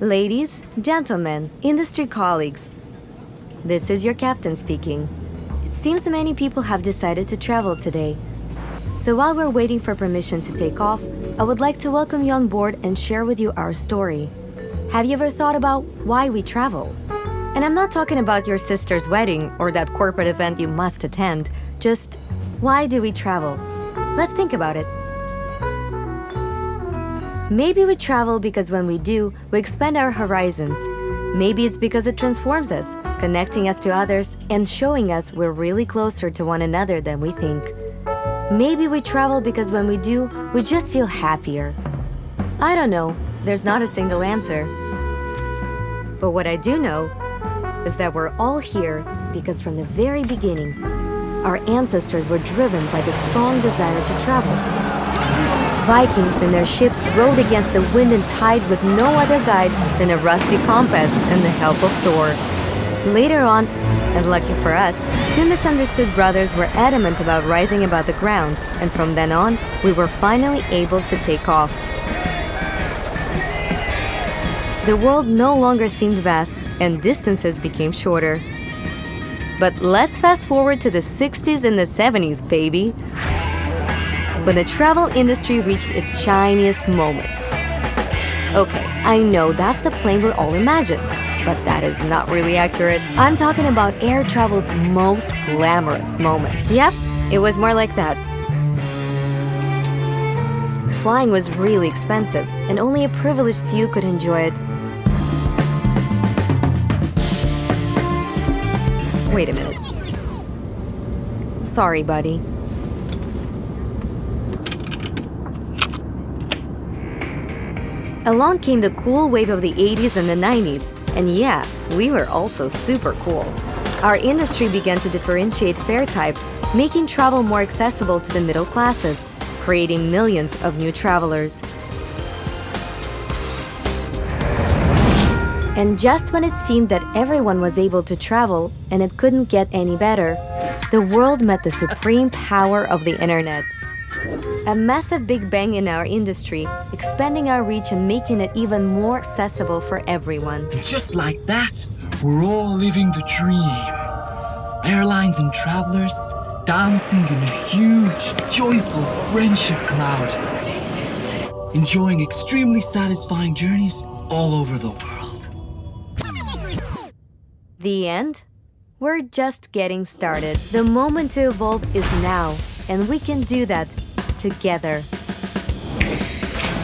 Ladies, gentlemen, industry colleagues, this is your captain speaking. It seems many people have decided to travel today. So while we're waiting for permission to take off, I would like to welcome you on board and share with you our story. Have you ever thought about why we travel? And I'm not talking about your sister's wedding or that corporate event you must attend. Just, why do we travel? Let's think about it. Maybe we travel because when we do, we expand our horizons. Maybe it's because it transforms us, connecting us to others and showing us we're really closer to one another than we think. Maybe we travel because when we do, we just feel happier. I don't know, there's not a single answer. But what I do know is that we're all here because from the very beginning, our ancestors were driven by the strong desire to travel. Vikings in their ships rowed against the wind and tide with no other guide than a rusty compass and the help of Thor. Later on, and lucky for us, two misunderstood brothers were adamant about rising above the ground, and from then on, we were finally able to take off. The world no longer seemed vast, and distances became shorter. But let's fast forward to the 60s and the 70s, baby, when the travel industry reached its shiniest moment. Okay, I know that's the plane we all imagined, but that is not really accurate. I'm talking about air travel's most glamorous moment. Yep, it was more like that. Flying was really expensive, and only a privileged few could enjoy it. Wait a minute. Sorry, buddy. Along came the cool wave of the 80s and the 90s, and yeah, we were also super cool. Our industry began to differentiate fare types, making travel more accessible to the middle classes, creating millions of new travelers. And just when it seemed that everyone was able to travel and it couldn't get any better, the world met the supreme power of the internet. A massive big bang in our industry, expanding our reach and making it even more accessible for everyone. And just like that, we're all living the dream. Airlines and travelers dancing in a huge, joyful friendship cloud. Enjoying extremely satisfying journeys all over the world. The end? We're just getting started. The moment to evolve is now, and we can do that together.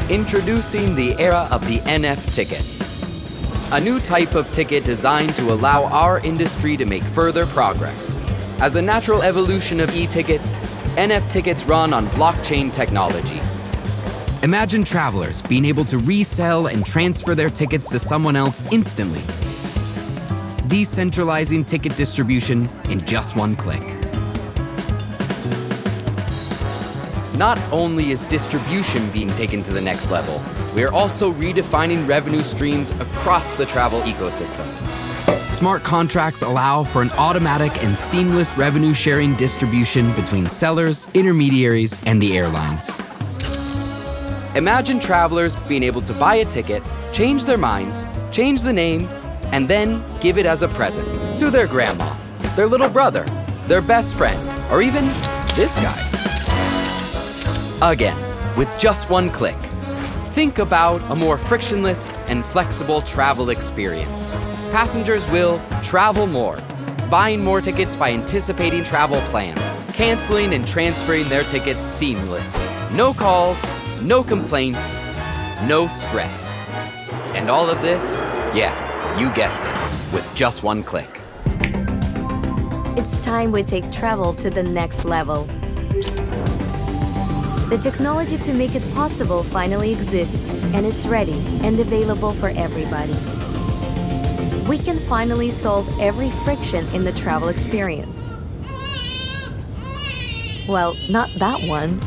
Introducing the era of the NFTicket. A new type of ticket designed to allow our industry to make further progress. As the natural evolution of e-tickets, NFTickets run on blockchain technology. Imagine travelers being able to resell and transfer their tickets to someone else instantly. Decentralizing ticket distribution in just one click. Not only is distribution being taken to the next level, we are also redefining revenue streams across the travel ecosystem. Smart contracts allow for an automatic and seamless revenue-sharing distribution between sellers, intermediaries, and the airlines. Imagine travelers being able to buy a ticket, change their minds, change the name, and then give it as a present to their grandma, their little brother, their best friend, or even this guy. Again, with just one click. Think about a more frictionless and flexible travel experience. Passengers will travel more, buying more tickets by anticipating travel plans, canceling and transferring their tickets seamlessly. No calls, no complaints, no stress. And all of this, yeah, you guessed it, with just one click. It's time we take travel to the next level. The technology to make it possible finally exists, and it's ready and available for everybody. We can finally solve every friction in the travel experience. Well, not that one.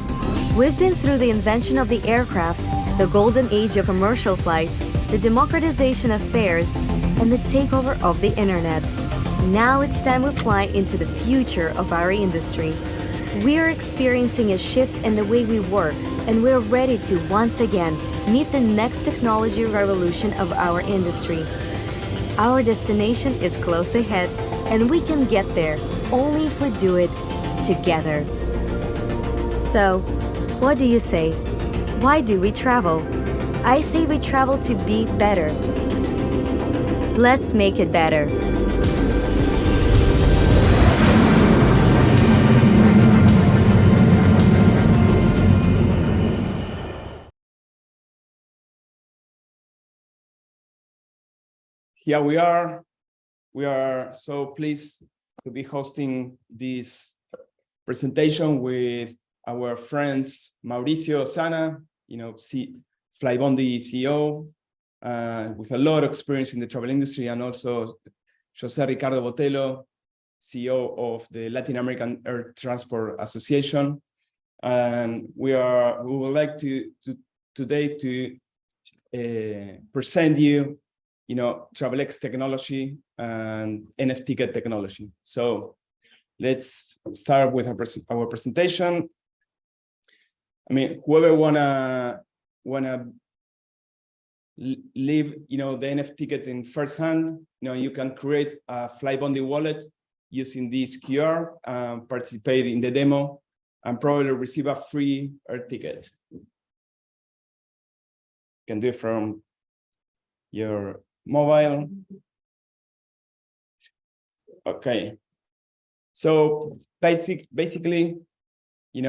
We've been through the invention of the aircraft, the golden age of commercial flights, the democratization of fares, and the takeover of the internet. Now it's time we fly into the future of our industry. We're experiencing a shift in the way we work, and we're ready to once again Meet the next technology revolution of our industry. Our destination is close ahead, and we can get there only if we do it together. So, what do you say? Why do we travel? I say we travel to be better. Let's make it better. Here we are. We are so pleased to be hosting this presentation with our friends Mauricio Sana, Flybondi CEO, with a lot of experience in the travel industry, and also Jose Ricardo Botello, CEO of the Latin American Air Transport Association. And we would like to today to present you TravelX technology and NFTicket technology. So let's start with our presentation. I mean, whoever wanna live, the NFTicket in first hand, you can create a Flybondi wallet using this QR, participate in the demo, and probably receive a free air ticket. You can do it from your mobile. Okay. So basically, we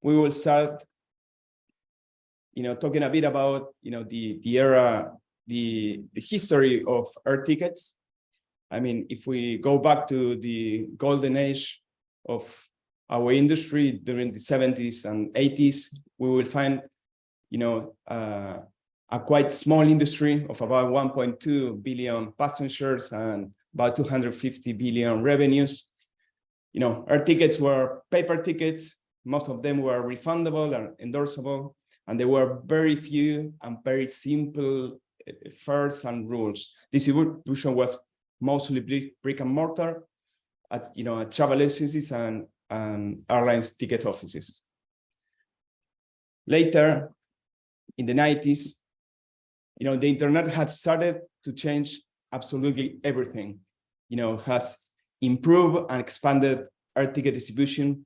will start, talking a bit about, the history of air tickets. I mean, if we go back to the golden age of our industry during the 70s and 80s, we will find, a quite small industry of about 1.2 billion passengers and about 250 billion revenues. Air tickets were paper tickets. Most of them were refundable and endorsable, and there were very few and very simple fares and rules. Distribution was mostly brick and mortar at travel agencies and airlines ticket offices. Later, in the 90s, the internet had started to change absolutely everything. Has improved and expanded air ticket distribution,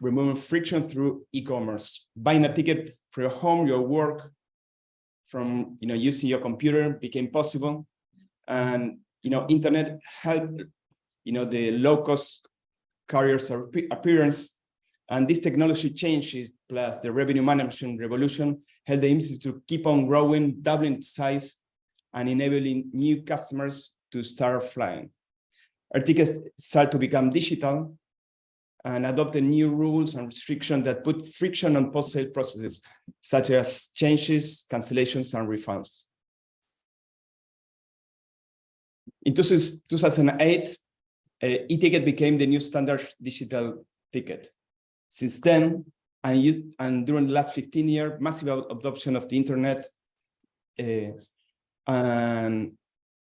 removing friction through e-commerce. Buying a ticket for your home, your work, from using your computer became possible, and internet helped the low-cost carriers' appearance, and this technology changes plus the revenue management revolution helped the industry to keep on growing, doubling its size, and enabling new customers to start flying. Air tickets start to become digital and adopted new rules and restrictions that put friction on post-sale processes, such as changes, cancellations, and refunds. In 2008, e-ticket became the new standard digital ticket. Since then, and during the last 15 years, massive adoption of the internet and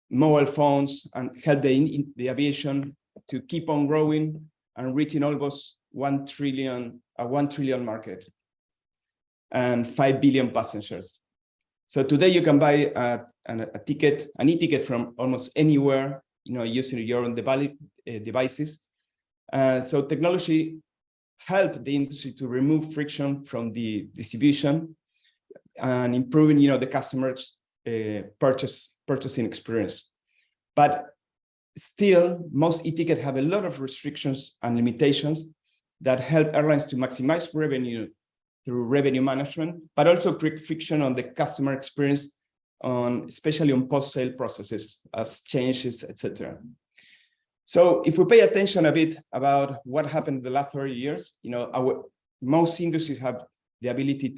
mobile phones and helped the aviation to keep on growing and reaching almost 1 trillion market and 5 billion passengers. So today you can buy an e-ticket from almost anywhere, using your own devices. So technology helped the industry to remove friction from the distribution and improving, the customer's purchasing experience. But still, most e-tickets have a lot of restrictions and limitations that help airlines to maximize revenue through revenue management, but also create friction on the customer experience, especially on post-sale processes as changes, etc. So if we pay attention a bit about what happened in the last 30 years, most industries have the ability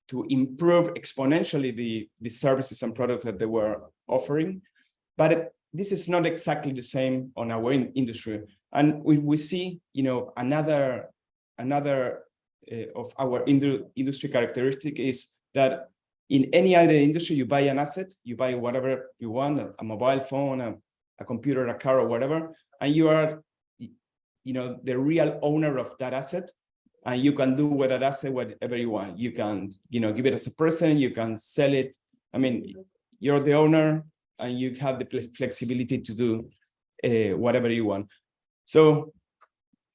to improve exponentially the services and products that they were offering, but this is not exactly the same on our industry. And we see, another of our industry characteristic is that in any other industry, you buy an asset, you buy whatever you want, a mobile phone, a computer, a car, or whatever, and you are, the real owner of that asset, And you can do with that asset whatever you want. You can, give it as a present, you can sell it. I mean, you're the owner and you have the flexibility to do whatever you want. So,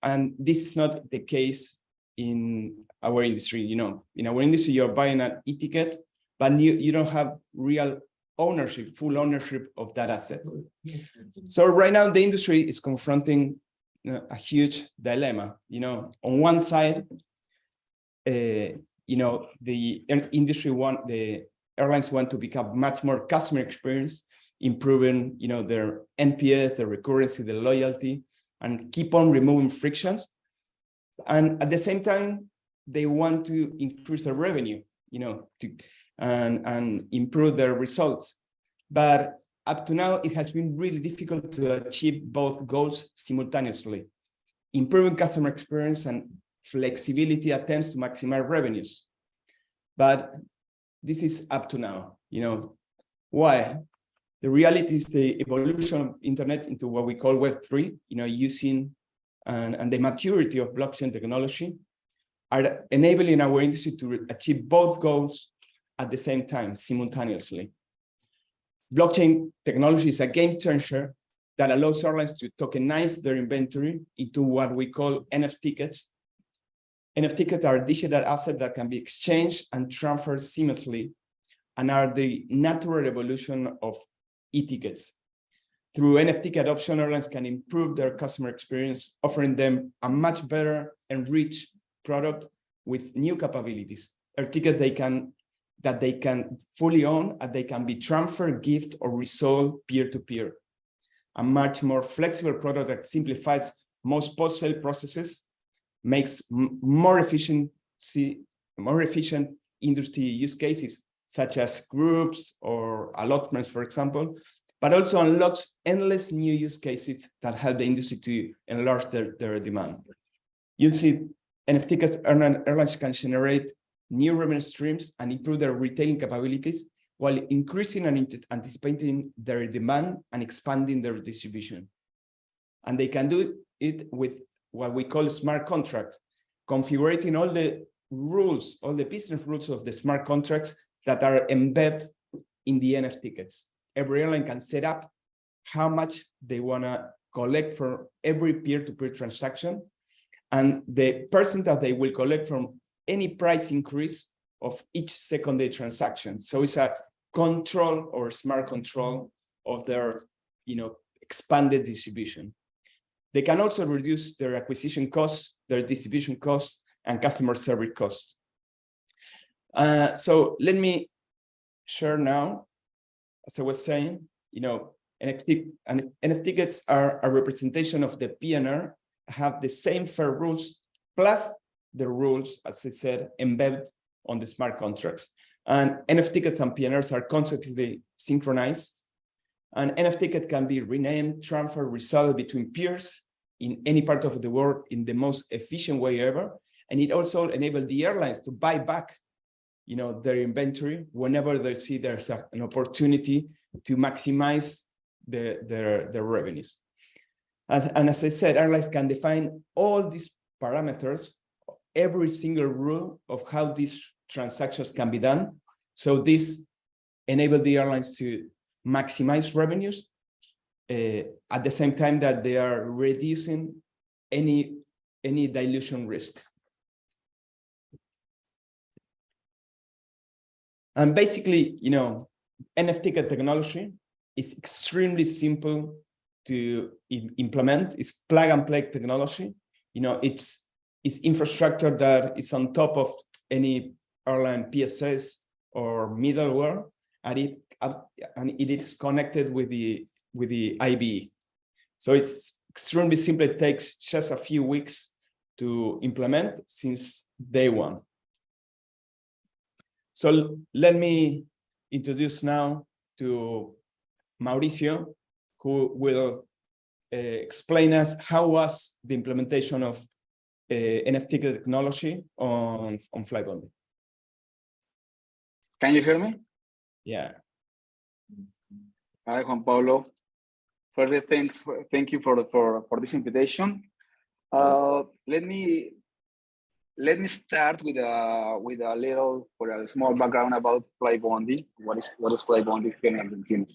and this is not the case in our industry. In our industry, you're buying an e-ticket, but you don't have real ownership, full ownership of that asset. So right now the industry is confronting a huge dilemma. On one side, the airlines want to become much more customer experience, improving, their NPS, the recurrency, the loyalty, and keep on removing frictions. And at the same time, they want to increase their revenue, and improve their results. But up to now, it has been really difficult to achieve both goals simultaneously. Improving customer experience and flexibility attempts to maximize revenues. But this is up to now. Why? The reality is the evolution of internet into what we call Web3, using and the maturity of blockchain technology are enabling our industry to achieve both goals at the same time, simultaneously. Blockchain technology is a game changer that allows airlines to tokenize their inventory into what we call NFTickets. NFTickets are digital assets that can be exchanged and transferred seamlessly and are the natural evolution of e-tickets. Through NFT adoption, airlines can improve their customer experience, offering them a much better and rich product with new capabilities. A ticket that they can fully own, and they can be transferred, gift, or resold peer-to-peer. A much more flexible product that simplifies most post-sale processes, makes more efficient industry use cases, such as groups or allotments, for example, but also unlocks endless new use cases that help the industry to enlarge their demand. You see, NFTickets airlines can generate new revenue streams and improve their retailing capabilities while increasing and anticipating their demand and expanding their distribution. And they can do it with what we call smart contracts, configuring all the rules, all the business rules of the smart contracts that are embedded in the NFTickets. Every airline can set up how much they want to collect for every peer-to-peer transaction and the percent that they will collect from any price increase of each secondary transaction. So it's a control or smart control of their expanded distribution. They can also reduce their acquisition costs, their distribution costs, and customer service costs. So let me share now, as I was saying, NFTickets are a representation of the PNR, have the same fair rules, plus the rules, as I said, embedded on the smart contracts. And NFTickets and PNRs are constantly synchronized. And NFTicket can be renamed, transferred, resold between peers in any part of the world in the most efficient way ever. And it also enables the airlines to buy back their inventory whenever they see there's an opportunity to maximize their revenues. And as I said, airlines can define all these parameters, every single rule of how these transactions can be done. So this enables the airlines to maximize revenues at the same time that they are reducing any dilution risk. And basically, NFTicket technology is extremely simple to implement. It's plug and play technology. It's infrastructure that is on top of any airline PSS or middleware, and it is connected with the IBE. So it's extremely simple. It takes just a few weeks to implement since day one. So let me introduce now to Mauricio, who will explain us how was the implementation of NFTicket technology on Flybondi. Can you hear me? Yeah. Hi, Juan Pablo. Further thank you for this invitation. Let me let me start with a little or a small background about Flybondi. What is Flybondi here in Argentina?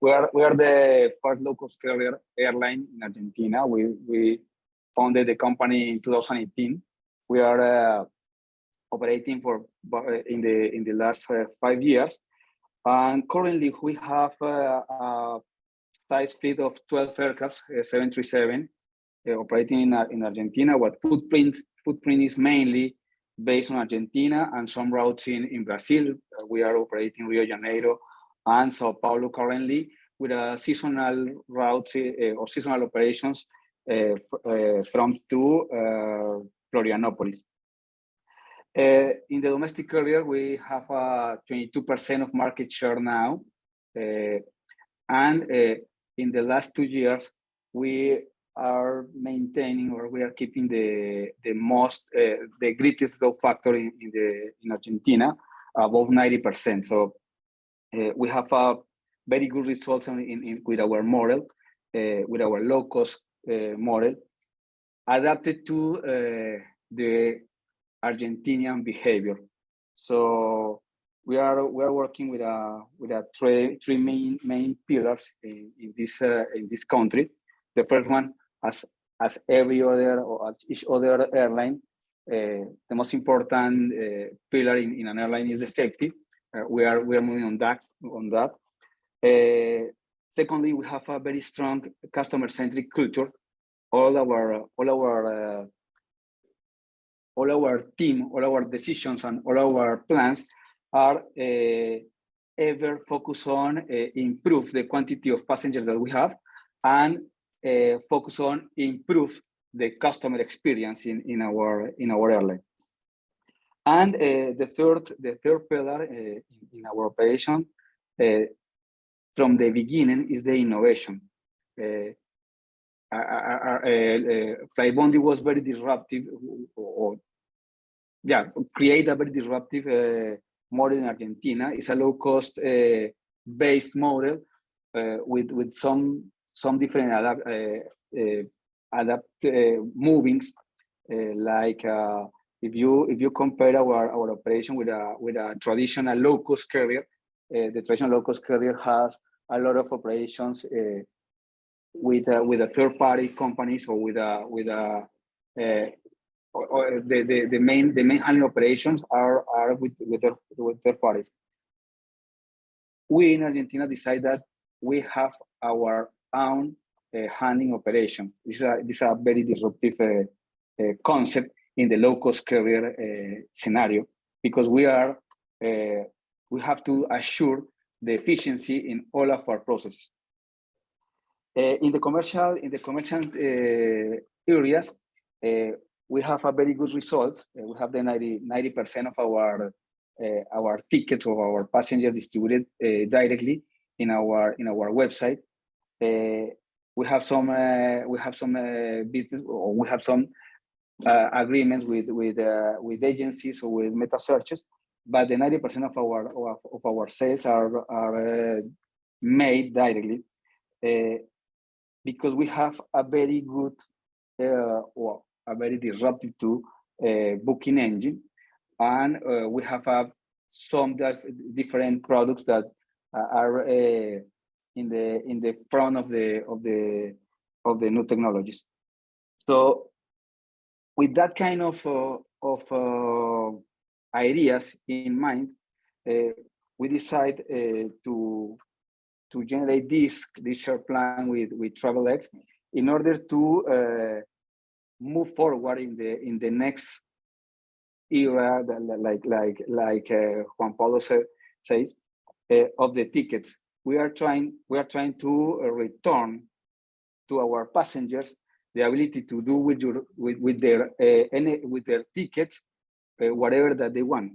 We are the first low-cost carrier airline in Argentina. We founded the company in 2018. We are operating for in the last 5 years, and currently we have a size fleet of 12 aircraft, 737, operating in Argentina. What footprint is mainly based on Argentina and some routes in Brazil. We are operating Rio de Janeiro and Sao Paulo currently, with a seasonal routes or seasonal operations from to Florianopolis. In the domestic carrier, we have a 22% of market share now. And in the last 2 years, we are maintaining, or we are keeping the greatest load factor in Argentina, above 90%. So we have a very good results with our model, with our low cost model, adapted to the Argentinian behavior. So we are working with three main pillars in this country. The first one, as every other or as each other airline, the most important pillar in an airline is the safety. We are moving on that. Secondly, we have a very strong customer-centric culture. All our team, all our decisions, and all our plans are ever focused on improve the quantity of passengers that we have, and focus on improve the customer experience in our airline. And the third pillar in our operation from the beginning is the innovation. Flybondi was very disruptive, create a very disruptive model in Argentina. It's a low cost based model with some different movings, like if you compare our operation with a traditional low cost carrier, the traditional low cost carrier has a lot of operations with a third party companies, or the main handling operations are with third parties. We in Argentina decide that we have our own handling operation. This is a very disruptive concept in the low cost carrier scenario, because we have to assure the efficiency in all of our processes. In the commercial areas, we have a very good result. We have the 90% of our tickets of our passengers distributed directly in our website. We have some business, or we have some agreements with agencies or with meta searches, but the 90% of our sales are made directly, because we have a very good or a very disruptive booking engine, and we have some different products that are in the front of the new technologies. So with that kind of ideas in mind, we decide to generate this share plan with TravelX, in order to move forward in the next era, like Juan Pablo says, of the tickets. We are trying to return to our passengers the ability to do with their tickets whatever that they want,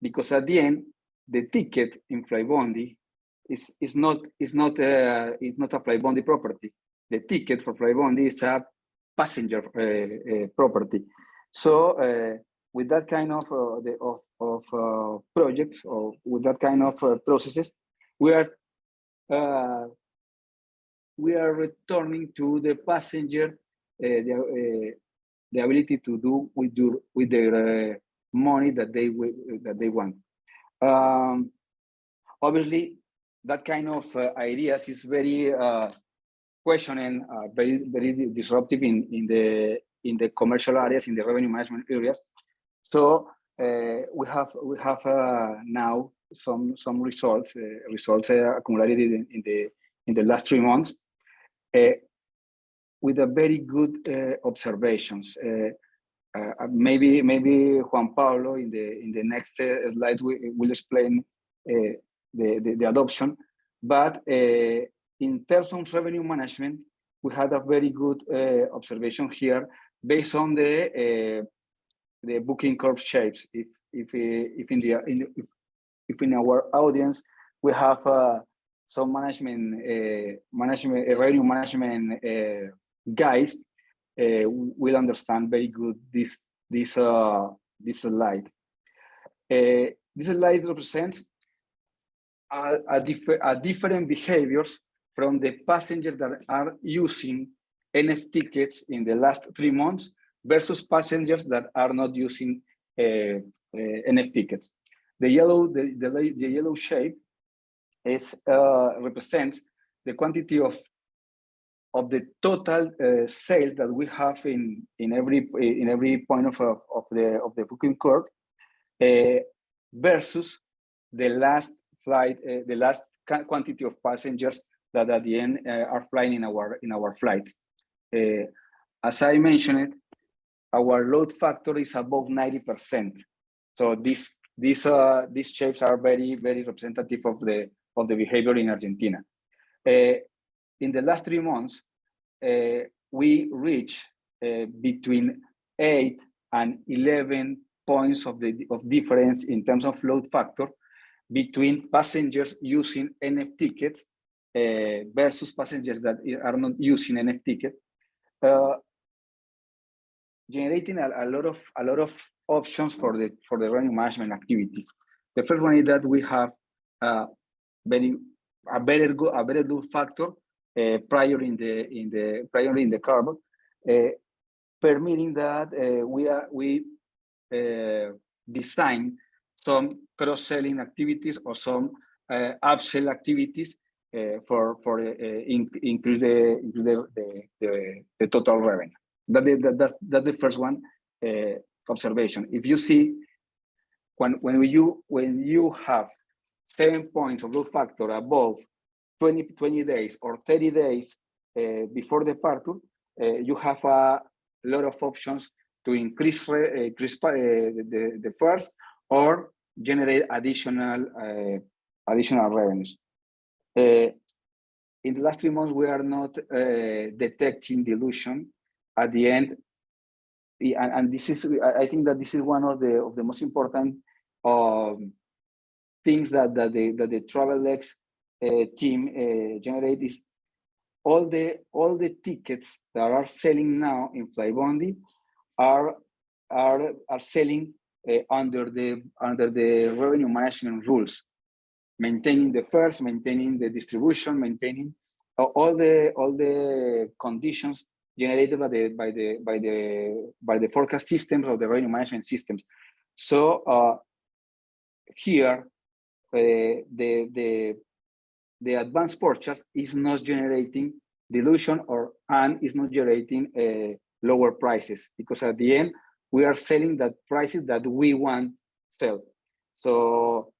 because at the end, the ticket in Flybondi is not a Flybondi property. The ticket for Flybondi is a passenger property. So with that kind of projects, or with that kind of processes, we are returning to the passenger the ability to do with their money that they want. Obviously, that kind of ideas is very questioning, very disruptive in the commercial areas, in the revenue management areas. So we have now some results accumulated in the last 3 months with a very good observations. Maybe Juan Pablo in the next slides will explain the adoption, but in terms of revenue management, we had a very good observation here based on the booking curve shapes. If in our audience we have some revenue management guys, will understand very good this slide. This slide represents different behaviors from the passengers that are using NFTickets in the last 3 months versus passengers that are not using NFTickets. The yellow shape represents the quantity of the total sales that we have in every point of the booking curve versus the last flight, the last quantity of passengers that at the end are flying in our flights. As I mentioned, our load factor is above 90%. So these shapes are very representative of the behavior in Argentina. In the last 3 months, we reached between 8 and 11 points of difference in terms of load factor between passengers using NFTickets versus passengers that are not using NFTicket, generating a lot of options for the revenue management activities. The first one is that we have a better load factor prior in the curve, permitting that we design some cross-selling activities or some upsell activities for increase the total revenue. That's the first one observation. If you see when you have 7 points of load factor above 20 days or 30 days before departure, you have a lot of options to increase the fares or generate additional revenues. In the last 3 months, we are not detecting dilution at the end, and this is, I think that this is one of the most important things that the TravelX team generate is all the tickets that are selling now in Flybondi are selling under the revenue management rules, maintaining the fares, maintaining the distribution, maintaining all the conditions generated by the forecast systems or the revenue management systems. So here the advanced purchase is not generating dilution and is not generating lower prices, because at the end we are selling that prices that we want to sell. So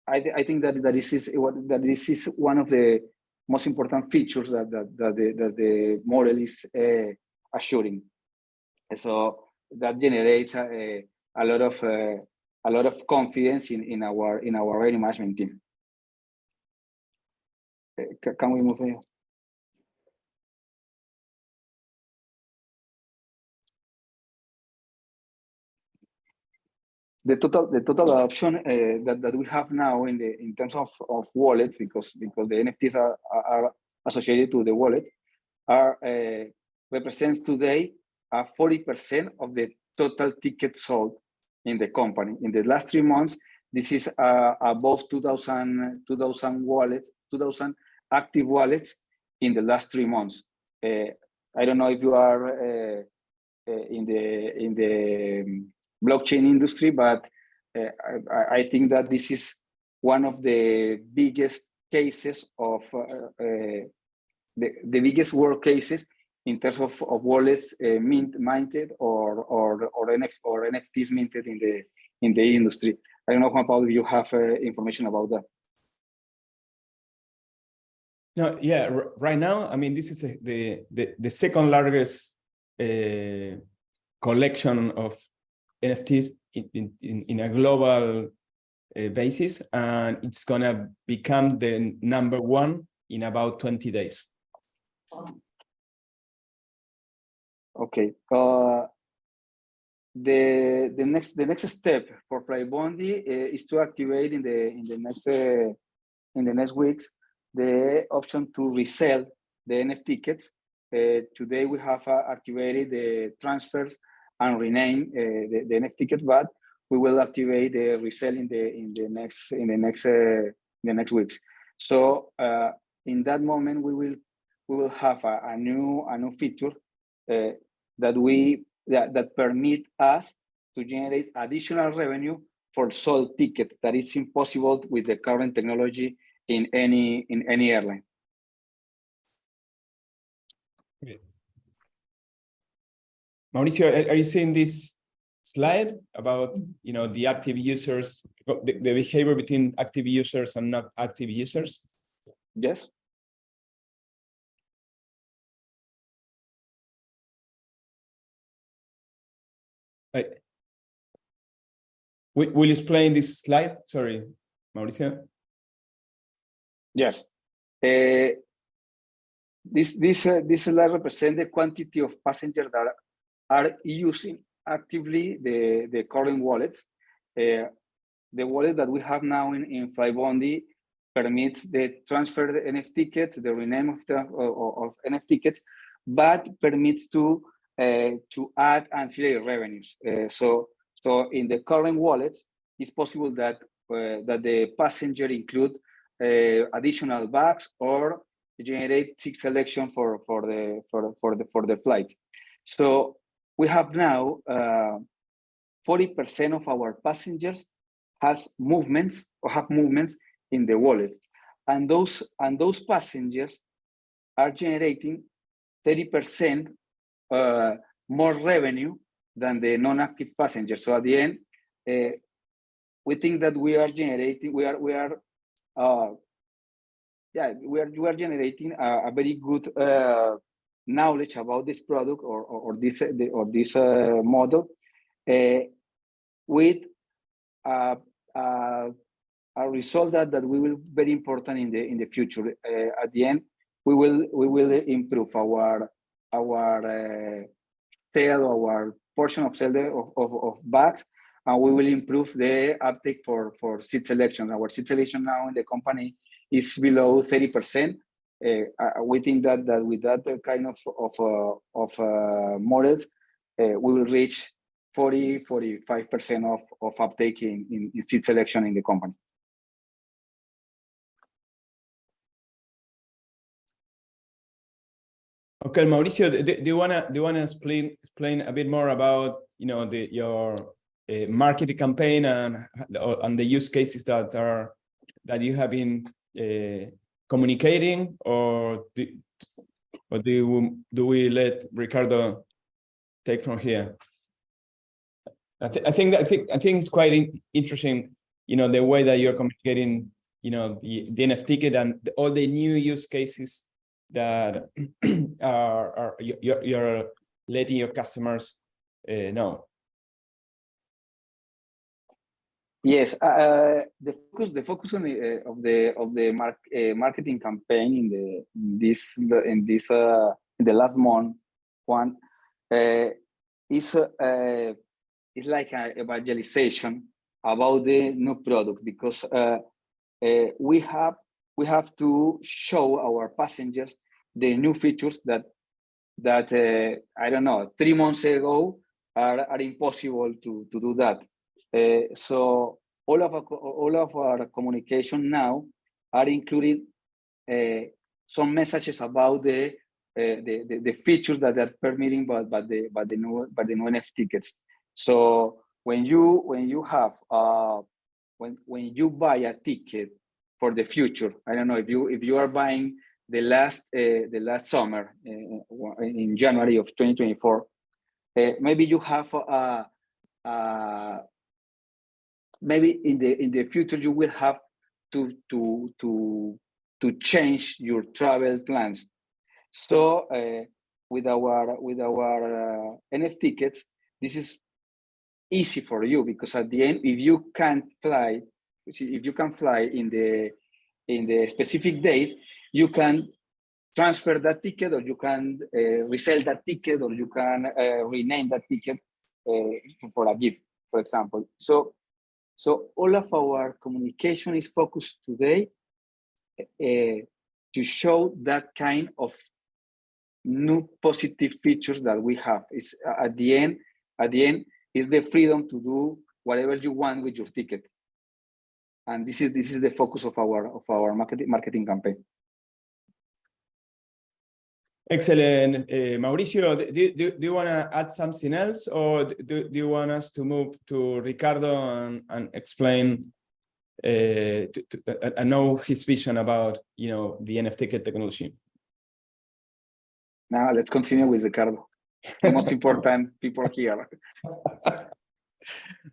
I think that this is one of the most important features that the model is assuring. So that generates a lot of confidence in our revenue management team. Can we move here? The total adoption that we have now in terms of wallets, because the NFTs are associated to the wallet, represents today 40% of the total tickets sold in the company. In the last 3 months, this is above 2,000 wallets, 2,000 active wallets in the last 3 months. I don't know if you are in the blockchain industry, but I think that this is one of the biggest cases of the biggest world cases in terms of wallets minted or NFTs minted in the industry. I don't know, Juan Pablo, if you have information about that. No, yeah, right now, I mean, this is the second largest collection of NFTs in a global basis, and it's gonna become the #1 in about 20 days. Okay. The next step for Flybondi is to activate in the next weeks the option to resell the NFTickets. Today we have activated the transfers and rename the NFTicket, but we will activate the resell in the next weeks. So in that moment we will have a new feature that permit us to generate additional revenue for sold tickets that is impossible with the current technology in any airline. Okay. Mauricio, are you seeing this slide about the active users, the behavior between active users and not active users? Yes. Will you explain this slide? Sorry, Mauricio. Yes. This slide represents the quantity of passengers that are using actively the current wallets. The wallet that we have now in Flybondi permits the transfer of the NFTickets, the rename of NFTickets, but permits to add ancillary revenues. So in the current wallets, it's possible that the passenger include additional bags or generate seat selection for the flight. So we have now 40% of our passengers have movements in the wallets, and those passengers are generating 30% more revenue than the non-active passengers. So at the end, we think that we are generating generating a very good knowledge about this product or this model with a result that we will very important in the future. At the end, we will improve our sale, our portion of sale of bags, and we will improve the uptake for seat selection. Our seat selection now in the company is below 30%. We think that with that kind of models, we will reach 40-45% of uptake in seat selection in the company. Okay, Mauricio, do you wanna explain a bit more about your marketing campaign and the use cases that you have been communicating, or do we let Ricardo take from here? I think it's quite interesting, the way that you're communicating, the NFTicket and all the new use cases that you're letting your customers know. Yes, the focus on the marketing campaign in the last month one is like an evangelization about the new product, because we have to show our passengers the new features that I don't know, 3 months ago are impossible to do that. So all of our communication now are including some messages about the the features that are permitting by the new NFTickets. So when you have when you buy a ticket for the future, I don't know if you are buying the last summer in January of 2024, maybe you have maybe in the future you will have to change your travel plans. So with our NFTickets, this is easy for you, because at the end, if you can fly in the specific date, you can transfer that ticket, or you can resell that ticket, or you can rename that ticket for a gift, for example. So all of our communication is focused today to show that kind of new positive features that we have. It's at the end is the freedom to do whatever you want with your ticket, and this is the focus of our marketing campaign. Excellent, Mauricio. Do you want to add something else, or do you want us to move to Ricardo and explain and know his vision about the NFTicket technology? Now let's continue with Ricardo, the most important people here.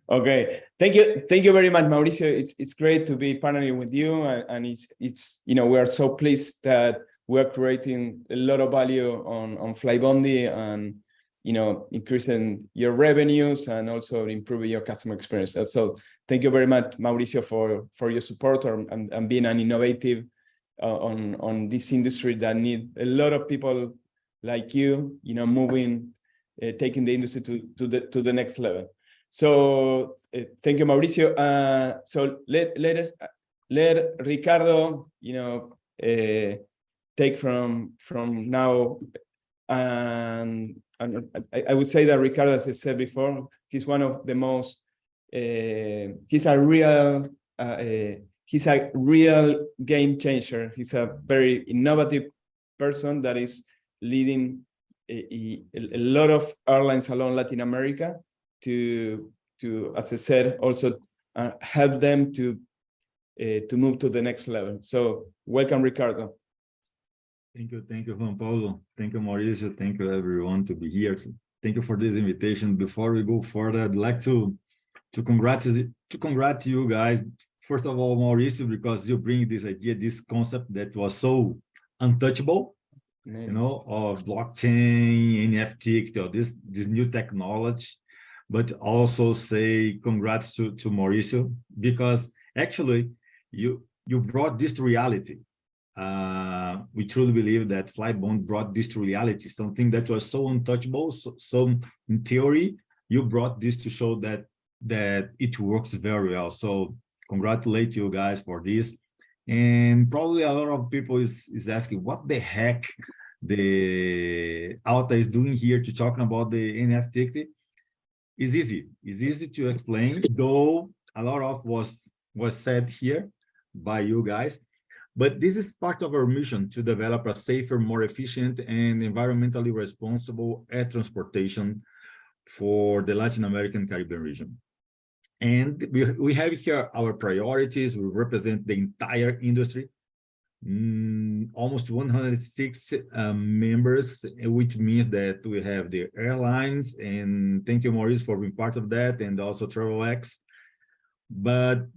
Okay, thank you very much, Mauricio. It's great to be partnering with you, and it's we are so pleased that we're creating a lot of value on Flybondi, and increasing your revenues and also improving your customer experience. So thank you very much, Mauricio, for your support and being an innovative on this industry that need a lot of people like you, moving, taking the industry to the next level. So thank you, Mauricio. So let Ricardo, take from now, and I would say that Ricardo, as I said before, he's one of the most. He's a real game changer. He's a very innovative person that is leading a lot of airlines along Latin America to as I said, also help them to move to the next level. So welcome, Ricardo. Thank you, Juan Paulo. Thank you, Mauricio. Thank you, everyone, to be here. Thank you for this invitation. Before we go further, I'd like to congratulate you guys. First of all, Mauricio, because you bring this idea, this concept that was so untouchable, of blockchain, NFT, this new technology. But also say congrats to Mauricio, because actually you brought this to reality. We truly believe that Flybondi brought this to reality, something that was so untouchable. So in theory, you brought this to show that it works very well. So congratulate you guys for this. And probably a lot of people is asking what the heck the Alta is doing here to talking about the NFT. It's easy to explain, though a lot of was said here by you guys. But this is part of our mission to develop a safer, more efficient, and environmentally responsible air transportation for the Latin American Caribbean region. And we have here our priorities. We represent the entire industry, almost 106 members, which means that we have the airlines, and thank you, Maurice, for being part of that, and also TravelX. But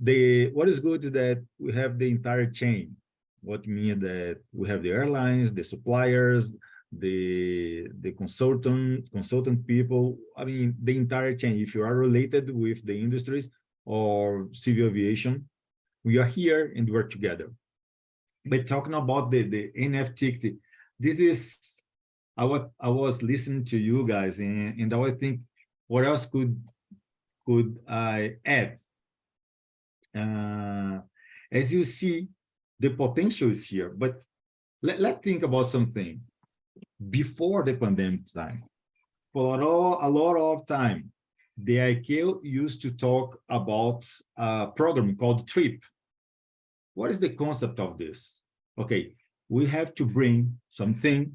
what is good is that we have the entire chain, what means that we have the airlines, the suppliers, the consultant people. I mean, the entire chain. If you are related with the industries or civil aviation, we are here and we're together. But talking about the NFT, this is I was listening to you guys, and I was thinking, what else could I add? As you see, the potential is here, but let's think about something. Before the pandemic time, for a lot of time, the ICAO used to talk about a program called TRIP. What is the concept of this? Okay, we have to bring something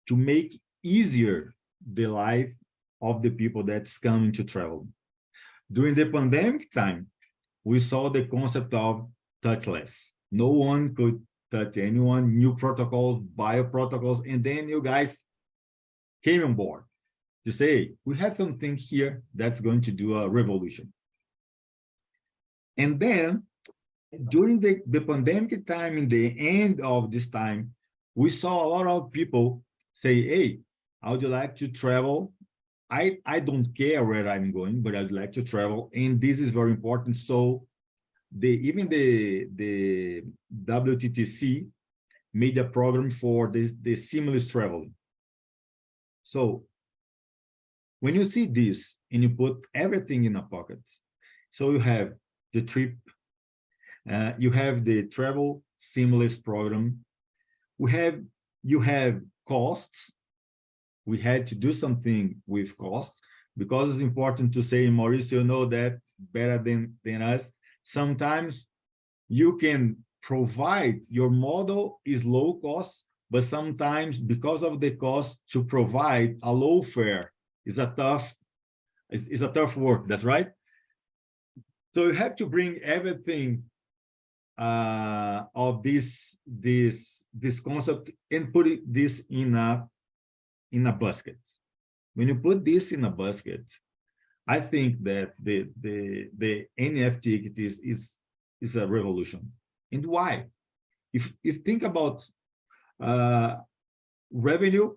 to make easier the life of the people that's coming to travel. During the pandemic time, we saw the concept of touchless. No one could touch anyone, new protocols, bio protocols, and then you guys came on board to say, we have something here that's going to do a revolution. And then during the pandemic time, in the end of this time, we saw a lot of people say, hey, I would like to travel. I don't care where I'm going, but I'd like to travel. And this is very important. So even the WTTC made a program for the seamless traveling. So when you see this and you put everything in a pocket, so you have the trip, you have the travel seamless program, you have costs. We had to do something with costs, because it's important to say, Mauricio, you know that better than us. Sometimes you can provide, your model is low cost, but sometimes because of the cost to provide a low fare is a tough work, that's right. So you have to bring everything of this concept and put this in a basket. When you put this in a basket, I think that the NFTicket is a revolution. And why? If think about revenue,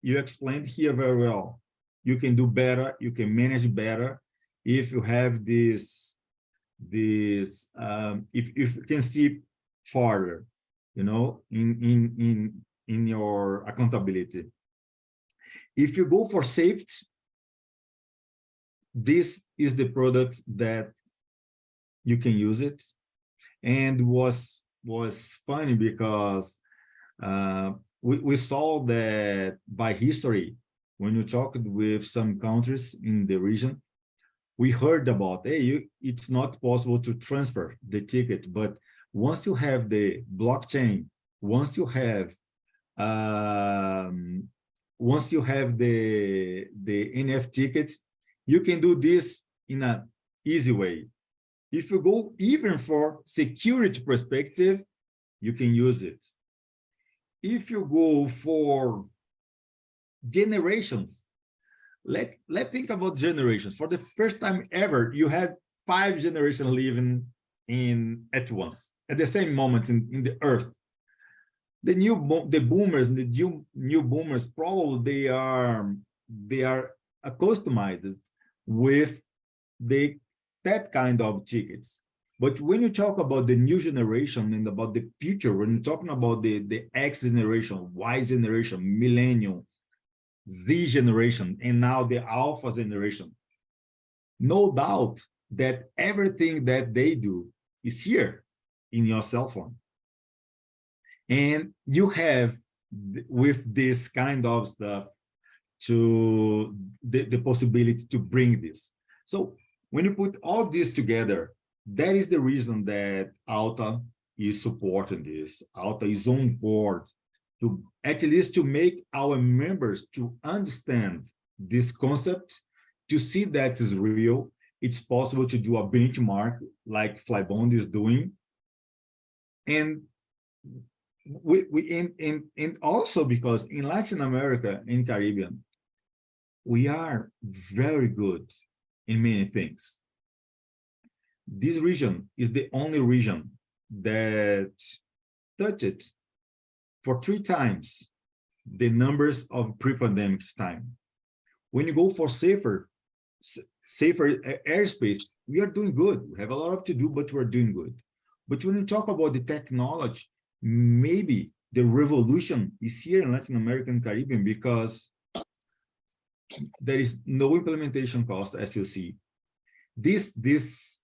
you explained here very well. You can do better, you can manage better if you have this if you can see farther, you know, in your accountability. If you go for safety, this is the product that you can use it. And was funny because we saw that by history, when you talked with some countries in the region, we heard about, hey, it's not possible to transfer the ticket, but once you have the blockchain, once you have the NFTicket, you can do this in an easy way. If you go even for security perspective, you can use it. If you go for generations, let's think about generations. For the first time ever, you had 5 generations living at once, at the same moment in the earth. The boomers, the new boomers, probably they are accustomed with that kind of tickets. But when you talk about the new generation and about the future, when you're talking about the X generation, Y generation, millennial, Z generation, and now the Alpha generation, no doubt that everything that they do is here in your cell phone. And you have, with this kind of stuff, to the possibility to bring this. So when you put all this together, that is the reason that Alta is supporting this. Alta is on board to at least to make our members to understand this concept, to see that is real. It's possible to do a benchmark like Flybondi is doing. And and also because in Latin America and Caribbean, we are very good in many things. This region is the only region that touched for 3 times the numbers of pre-pandemic time. When you go for safer airspace, we are doing good. We have a lot to do, but we're doing good. But when you talk about the technology, maybe the revolution is here in Latin America and Caribbean, because there is no implementation cost, as you see. This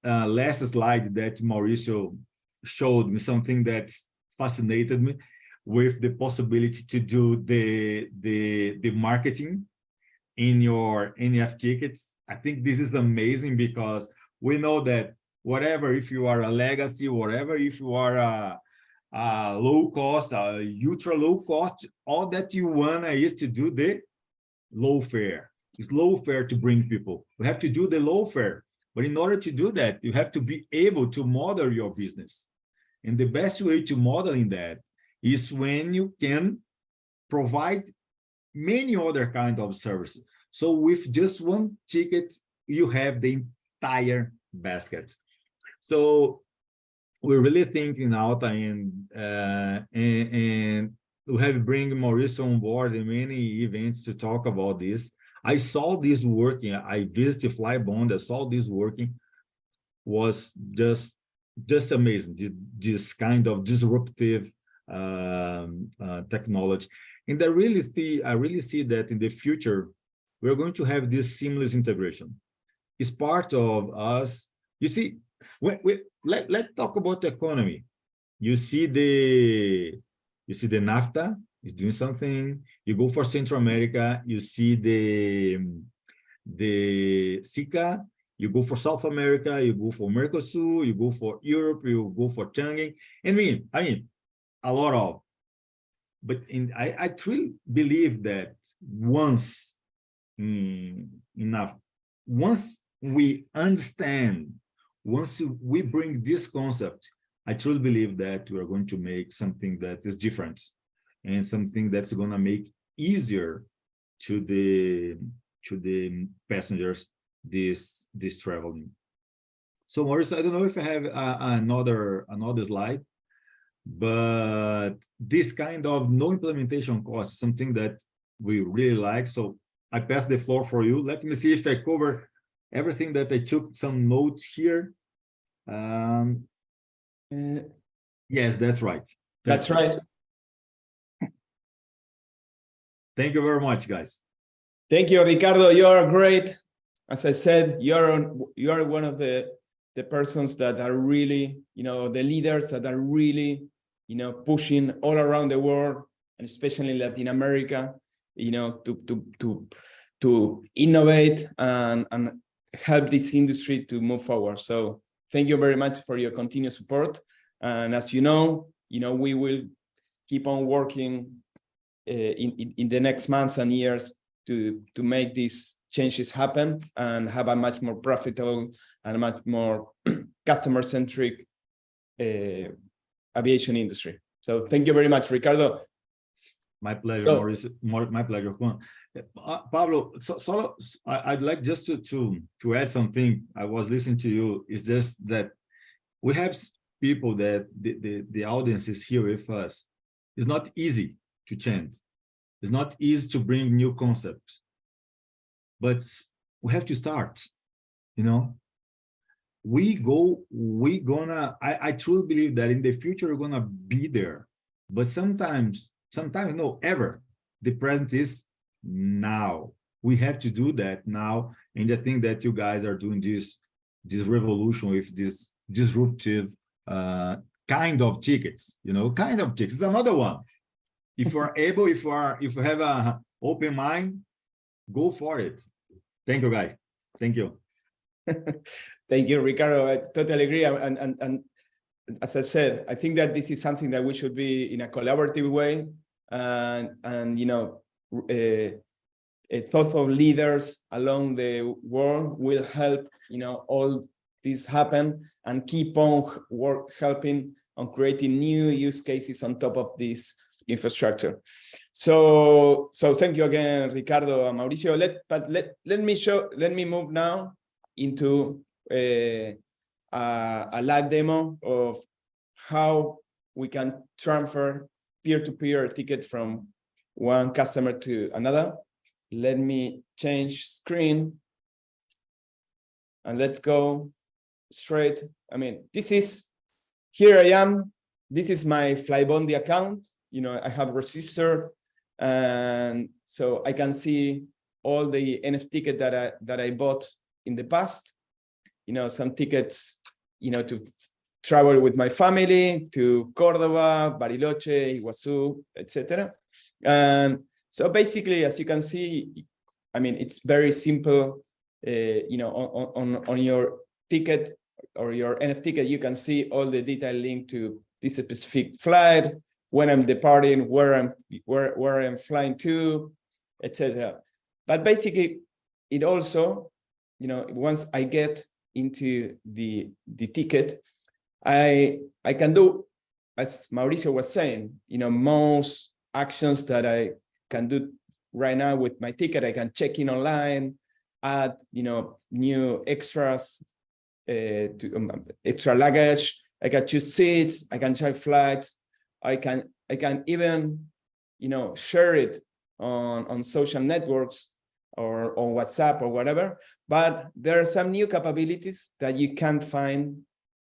last slide that Mauricio showed me, something that fascinated me, with the possibility to do the marketing in your NFTickets. I think this is amazing, because we know that whatever, if you are a legacy, whatever, if you are low cost, ultra low cost. All that you want is to do the low fare. It's low fare to bring people. We have to do the low fare. But in order to do that, you have to be able to model your business. And the best way to modeling that is when you can provide many other kind of services. So with just one ticket, you have the entire basket. So we're really thinking out, and we have bring Mauricio on board in many events to talk about this. I saw this working. I visited Flybondi. I saw this working. Was just amazing. This kind of disruptive technology, and I really see that in the future we're going to have this seamless integration. It's part of us. You see, let's talk about the economy. You see the NAFTA is doing something. You go for Central America, you see the SICA. You go for South America, you go for Mercosur, you go for Europe, you go for Schengen. I mean, a lot of. But I truly believe that once we understand, once we bring this concept, I truly believe that we are going to make something that is different and something that's going to make easier to the passengers this traveling. So Mauricio, I don't know if I have another slide, but this kind of no implementation cost is something that we really like. So I pass the floor for you. Let me see if I cover everything that I took some notes here. Yes, that's right. That's right. Thank you very much, guys. Thank you, Ricardo. You are great. As I said, you are one of the persons that are really, the leaders that are really, pushing all around the world, and especially Latin America, to innovate and help this industry to move forward. So thank you very much for your continued support. And as you know, we will keep on working in the next months and years to make these changes happen and have a much more profitable and a much more customer-centric aviation industry. So thank you very much, Ricardo. My pleasure, Mauricio. My pleasure. Pablo, so I'd like just to add something. I was listening to you. It's just that we have people that the audience is here with us. It's not easy to change. It's not easy to bring new concepts. But we have to start, I truly believe that in the future, we're gonna be there. But sometimes, no, ever, the present is now. We have to do that now. And I think that you guys are doing this revolution with this disruptive kind of tickets, kind of tickets. It's another one. If you are able, if you have an open mind, go for it. Thank you, guys. Thank you. Thank you, Ricardo. I totally agree. And as I said, I think that this is something that we should be in a collaborative way, and thoughtful leaders along the world will help, all this happen and keep on helping on creating new use cases on top of this infrastructure. So thank you again, Ricardo and Mauricio. Let me move now into a live demo of how we can transfer peer-to-peer ticket from one customer to another. Let me change screen and let's go straight. Here I am. This is my Flybondi account. I have registered, and so I can see all the NFTicket that I bought in the past. Some tickets, to travel with my family to Cordoba, Bariloche, Iguazu, etc. And so basically, as you can see, it's very simple. On your ticket or your NFTicket, you can see all the detail linked to this specific flight, when I'm departing, where I'm flying to, etc. But basically, it also, once I get into the ticket, I can do, as Mauricio was saying, most actions that I can do right now with my ticket. I can check in online, add, new extras, extra luggage. I can choose seats. I can check flights. I can even, share it on social networks or on WhatsApp or whatever. But there are some new capabilities that you can't find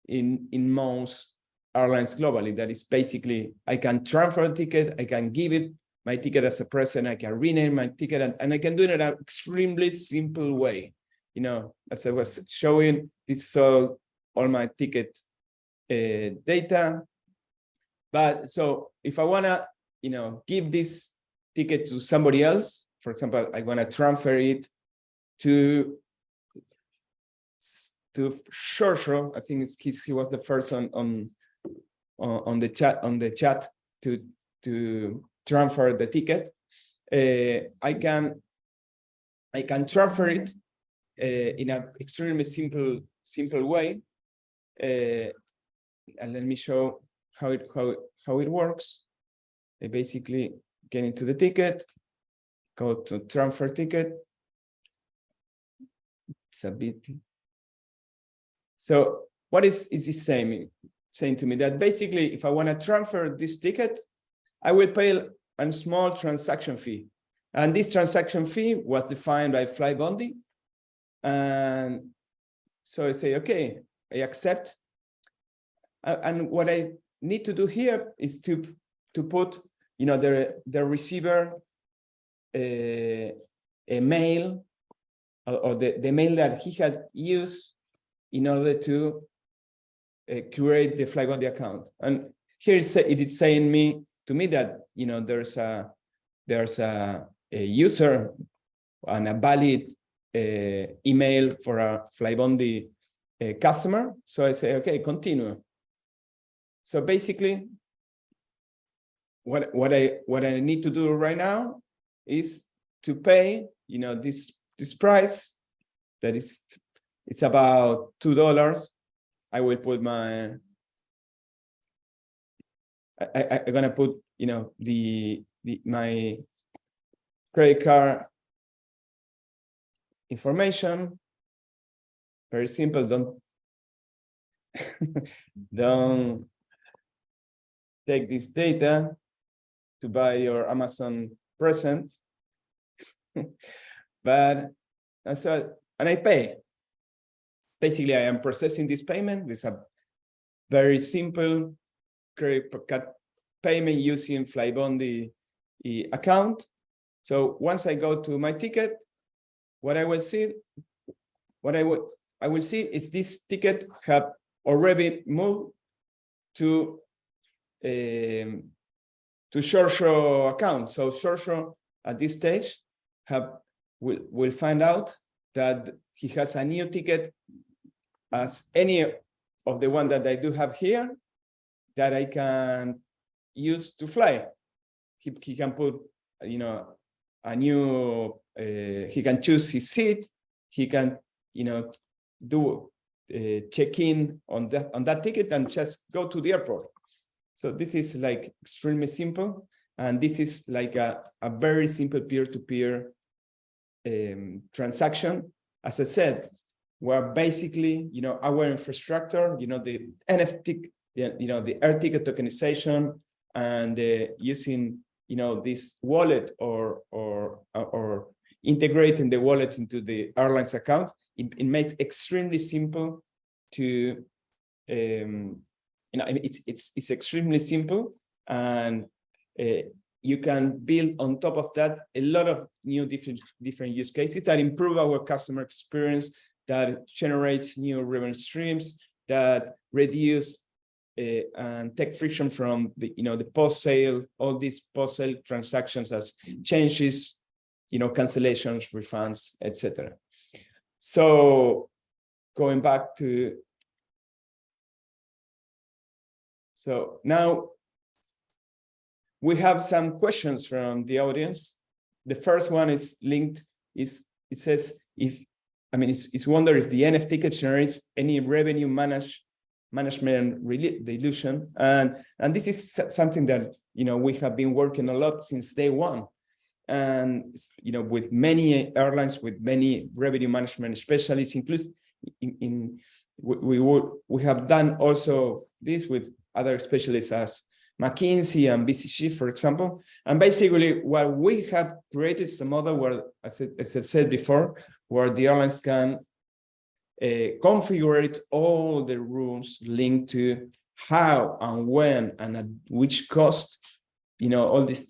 in most airlines globally. That is basically, I can transfer a ticket. I can give it my ticket as a present. I can rename my ticket, and I can do it in an extremely simple way. As I was showing, this is all my ticket data. But so if I wanna, give this ticket to somebody else, for example, I wanna transfer it to Shosho. I think he was the first on the chat to transfer the ticket. I can transfer it in an extremely simple way. And let me show how it works. I basically get into the ticket, go to transfer ticket. It's a bit. So what is this saying to me? That basically, if I want to transfer this ticket, I will pay a small transaction fee. And this transaction fee was defined by Flybondi. And so I say, okay, I accept. And what I need to do here is to put, the receiver a mail or the mail that he had used in order to create the Flybondi account. And here it is saying to me that there's a user and a valid email for a Flybondi customer. So I say, okay, continue. So basically, what I need to do right now is to pay, this price that it's about $2. I will put I'm gonna put, my credit card information. Very simple. Don't take this data to buy your Amazon present. And I pay. Basically, I am processing this payment with a very simple credit card payment using Flybondi account. So once I go to my ticket, what I will see is this ticket have already moved to Shosho account. So Shosho at this stage will find out that he has a new ticket as any of the one that I do have here that I can use to fly. He can put, a new, he can choose his seat. He can, do check-in on that ticket and just go to the airport. So this is like extremely simple. And this is like a very simple peer-to-peer transaction. As I said, we're basically, our infrastructure, the NFT, the air ticket tokenization, and using, this wallet or integrating the wallet into the airline's account. It makes extremely simple to, it's extremely simple, and you can build on top of that a lot of new different use cases that improve our customer experience, that generates new revenue streams, that reduce and take friction from the the post-sale, all these post-sale transactions as changes, cancellations, refunds, etc. So going back to So now we have some questions from the audience. The first one is linked, it says, it's wonder if the NFTicket generates any revenue management dilution. And this is something that, we have been working a lot since day one. And, with many airlines, with many revenue management specialists, including we have done also this with other specialists as McKinsey and BCG, for example. And basically what we have created is a model where, as I said before, where the airlines can configure all the rules linked to how and when and at which cost, all these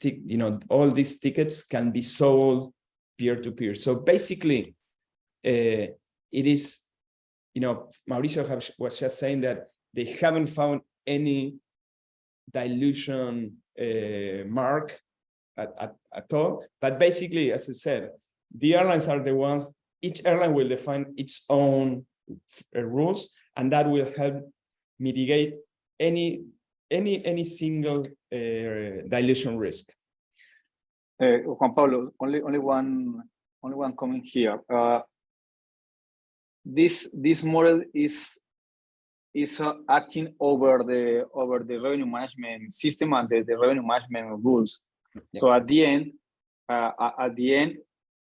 tickets can be sold peer-to-peer. So basically, it is, Mauricio was just saying that they haven't found any dilution mark at all. But basically, as I said, the airlines are the ones, each airline will define its own rules, and that will help mitigate any single dilution risk. Juan Pablo, only one comment here. This model is acting over the revenue management system and the revenue management rules. Yes. So at the end,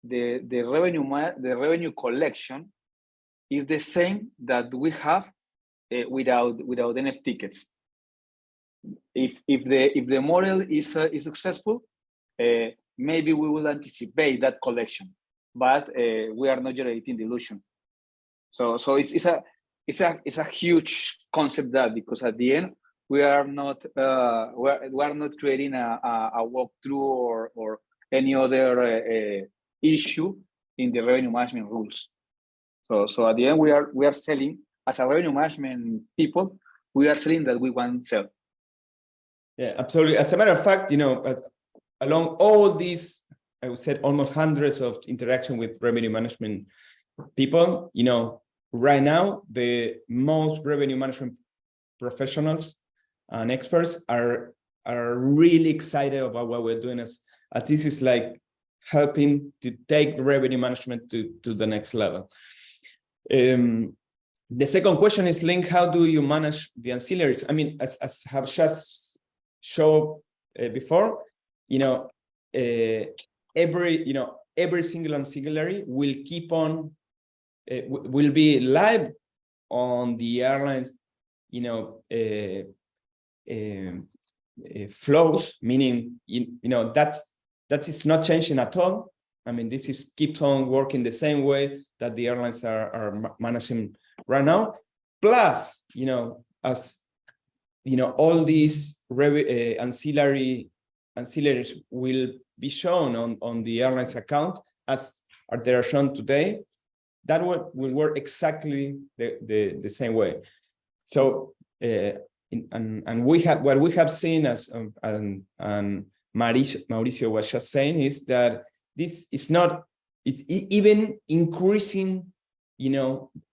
the revenue collection is the same that we have without NFTickets. If the model is successful, maybe we will anticipate that collection, but we are not generating dilution. So it's a huge concept, that because at the end we are not creating a walkthrough or any other issue in the revenue management rules. So at the end we are selling, as a revenue management people, we are selling that we want to sell. Yeah, absolutely. As a matter of fact, along all these, I would say almost hundreds of interaction with revenue management people, right now, the most revenue management professionals and experts are really excited about what we're doing, as this is like helping to take revenue management to the next level. The second question is linked, how do you manage the ancillaries? I mean, as have just shown before, every single ancillary will keep on, will be live on the airlines, flows, meaning, that is not changing at all. I mean, this keeps on working the same way that the airlines are managing right now. Plus, as all these ancillaries will be shown on the airline's account as they are shown today. That will work exactly the same way. So, and we have what we have seen, as and Mauricio was just saying, is that this is not, it's even increasing,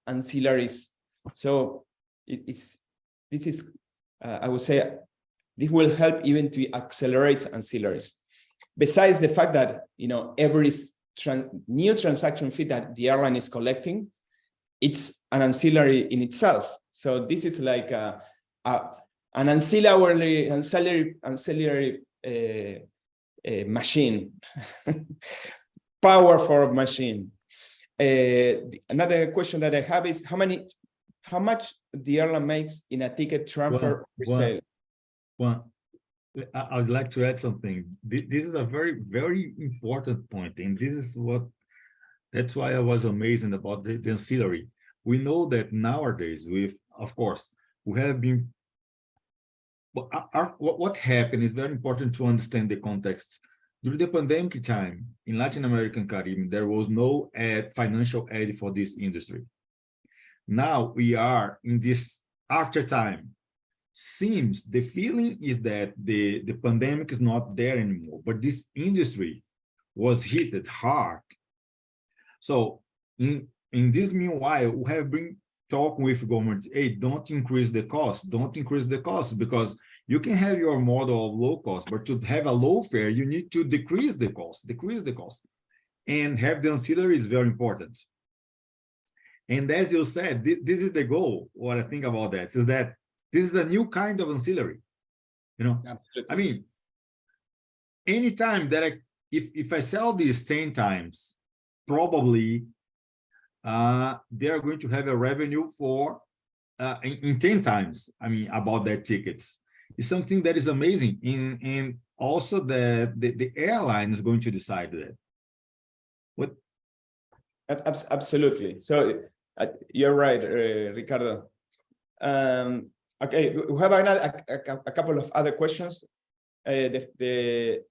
ancillaries. So this is, I would say, this will help even to accelerate ancillaries. Besides the fact that, every new transaction fee that the airline is collecting, it's an ancillary in itself. So this is like an ancillary machine, powerful machine. Another question that I have is how much the airline makes in a ticket transfer resale? I would like to add something. This is a very, very important point, and that's why I was amazing about the ancillary. We know that nowadays, of course, we have been. What happened is very important to understand the context. During the pandemic time in Latin America and Caribbean, there was no financial aid for this industry. Now we are in this after time. Seems the feeling is that the pandemic is not there anymore, but this industry was hit hard. So in this meanwhile, we have been talking with government, hey, don't increase the cost, because you can have your model of low cost, but to have a low fare, you need to decrease the cost. And have the ancillary is very important. And as you said, this is the goal. What I think about that is that this is a new kind of ancillary. Absolutely. I mean, anytime that if I sell these 10 times, probably they are going to have a revenue for in 10 times. I mean, about their tickets. It's something that is amazing. And also the airline is going to decide that. What? Absolutely. So you're right, Ricardo. Okay, we have a couple of other questions. The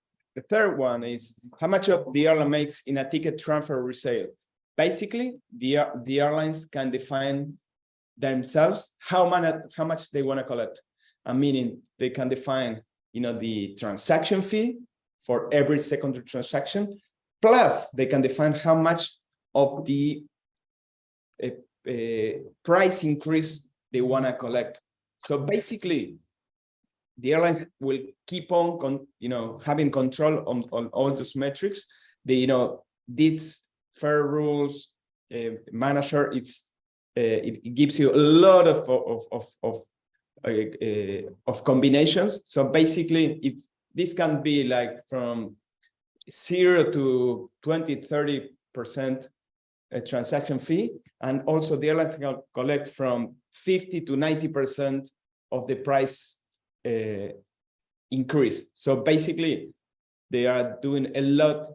third one is, how much of the airline makes in a ticket transfer resale? Basically, the airlines can define themselves how much they want to collect. Meaning they can define, the transaction fee for every secondary transaction, plus they can define how much of the price increase they want to collect. So basically, the airline will keep on, having control on all those metrics. These fair rules manager, it gives you a lot of combinations. So basically, this can be like from 0 to 20-30% transaction fee, and also the airlines can collect from 50 to 90% of the price increase. So basically, they are doing a lot,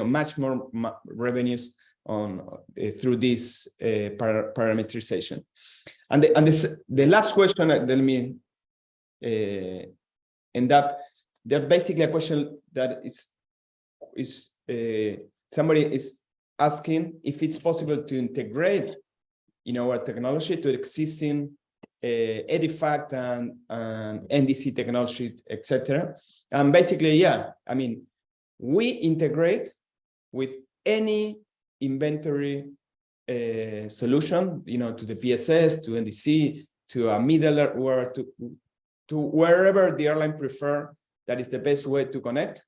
much more revenues on through this parameterization. And the last question, let me end up. They're basically a question that is somebody is asking if it's possible to integrate, our technology to existing EDIFACT and NDC technology, etc. And basically, yeah, I mean, we integrate with any inventory solution, to the PSS, to NDC, to a middleware, to wherever the airline prefer. That is the best way to connect.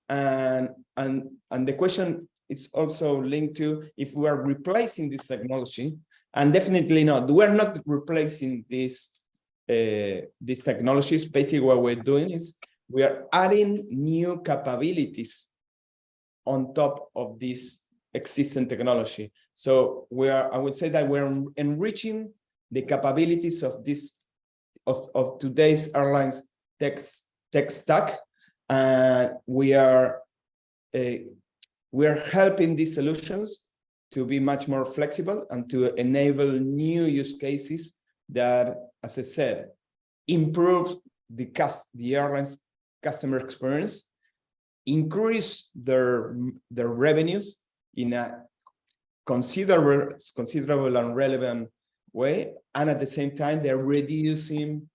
And the question is also linked to if we are replacing this technology, and definitely not. We're not replacing these technologies. Basically, what we're doing is we are adding new capabilities on top of this existing technology. So I would say that we're enriching the capabilities of today's airlines tech stack, and we are helping these solutions to be much more flexible and to enable new use cases that, as I said, improve the airline's customer experience, increase their revenues in a considerable and relevant way, and at the same time they're reducing,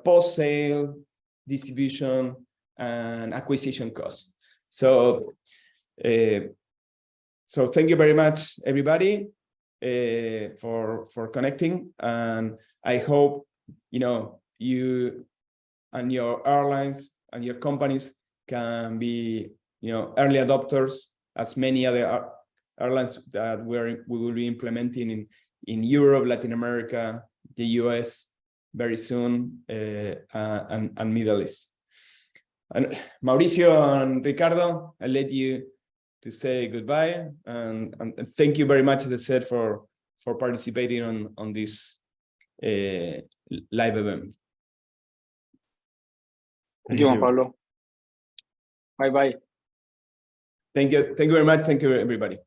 post-sale distribution and acquisition costs. So thank you very much, everybody, for connecting, and I hope you and your airlines and your companies can be early adopters, as many other airlines that we will be implementing in Europe, Latin America, the US very soon, and Middle East. And Mauricio and Ricardo, I'll let you to say goodbye, and thank you very much, as I said, for participating on this live event. Thank you, Juan Pablo. Bye-bye. Thank you very much. Thank you, everybody.